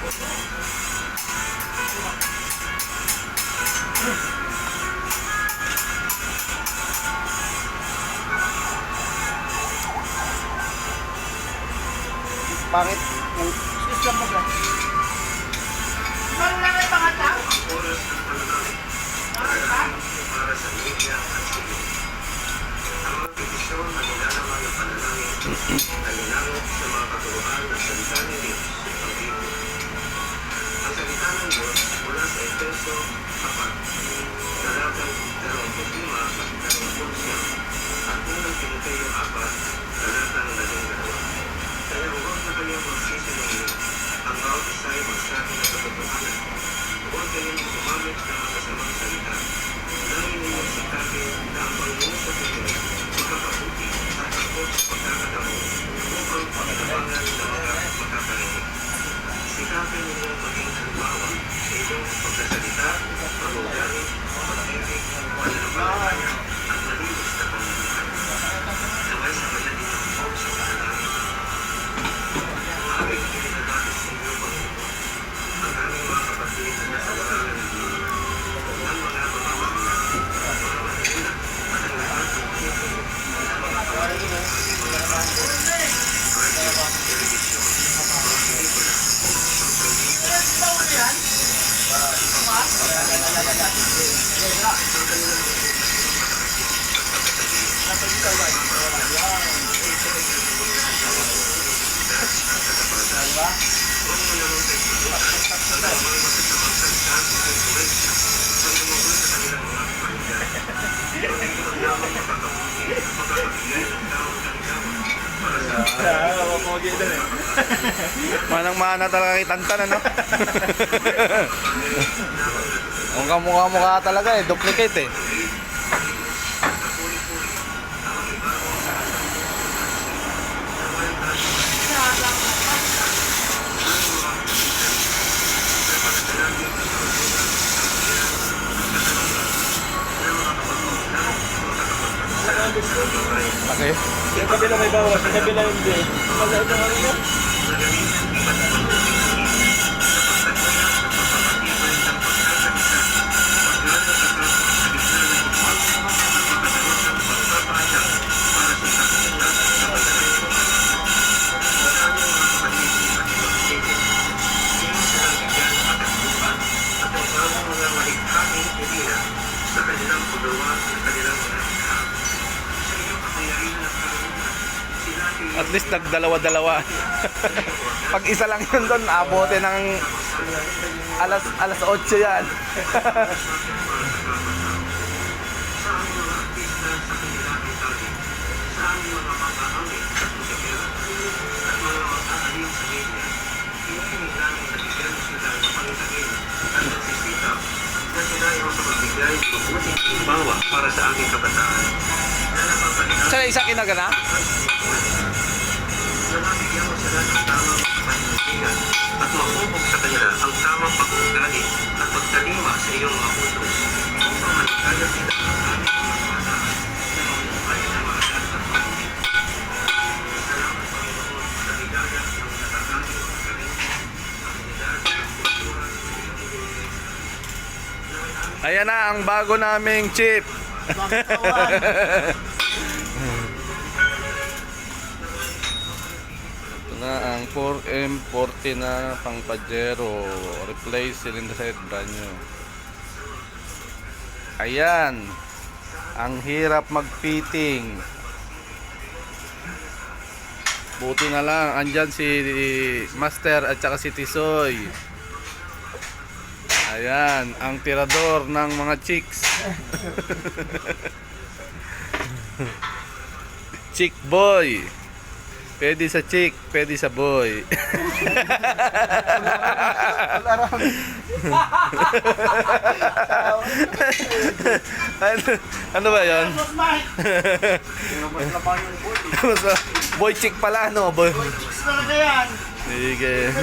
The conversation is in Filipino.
Pangit ng system mo ba? Meron lang yung pangatang? Oras ng pananamit. Para sa media at sila. Ang mga petisyon na nilalaman ng pananamit ay linawag sa mga katuruan ng salita ni Diyos ang Biblia. Ang salita ng Diyos mula sa Efeso 4, talatang 25 at 29, at unang Timoteo 4, talatang 12. Kaya huwag na kayong magsisinungaling. Ang bawat isa ay magsabi ng katotohanan. Huwag kayong gumamit ng masasamang salita. Nangin ninyong sikapin na ang pangungusap ninyo magkakabuti at takot sa pagkakatao upang paglabangan ng mga makakarinig. Sikapin ninyong maging halimbawa sa inyong pagsasalita, pag-uugali, pag-ibig, pananampalataya at malinis na pamumuhay. Naway sa kanya ninyong po sa panalangin. Aming pinagdatis sa inyo, Panginoon, ang aming mga kapatid na nasa larangan ng mundo, ang mga mamamayan, ang mga mahirap, at ang lahat ng people na mga pangalaman ng aming mga bago, radio, television, mga pelikula, social media, at ang kanilang Manang-mana talaga kay Tantan, ano? Ang kamukha-mukha talaga eh, duplicate eh. Okay. Yung kabila may bawas, yung kabila hindi. Maliit ang hangin. sa kanilang puluhan at kanilang mga hikha. Sa iyong kapangyarihan at karunungan, sinabi At least nagdalawa-dalawa. Pag isa lang yun doon, abutin ng alas 8 yan. sa aming mga artista sa kanilang itali, sa aming mga mag-aamit at musikero, at mga mag-aalim sa media, hinihiling namin na bigyan sila ng pangitagin at nagsisitap na sila ay makapagbigay ng mabuting halimbawa para sa aming kabataan na napapalitan Sa isa kinagana? na mabigyan mo sila ng tamang panindigan at mahubog sa kanila ang tamang pag-uugali at pagtalima sa iyong mga utos upang maligaya sila ang aming mga kabataan na mamuhay na maagal at mabuti. Salamat, Panginoon, sa ligaya ng natatanging mga galing, abilidad at kultura sa iyong ibinigay sa amin. Ayan na ang bago naming chip. Ito na ang 4M40 na pang Pajero. Replace cylinder head, brand new. Ayan. Ang hirap mag-fitting. Buti na lang andyan si Master at saka si Tisoy. Ayan, ang tirador ng mga chicks. Chick boy. Pwede sa chick, pwede sa boy. ano ba yun? Boy chick pala, no? Boy. Talaga yan. Sige.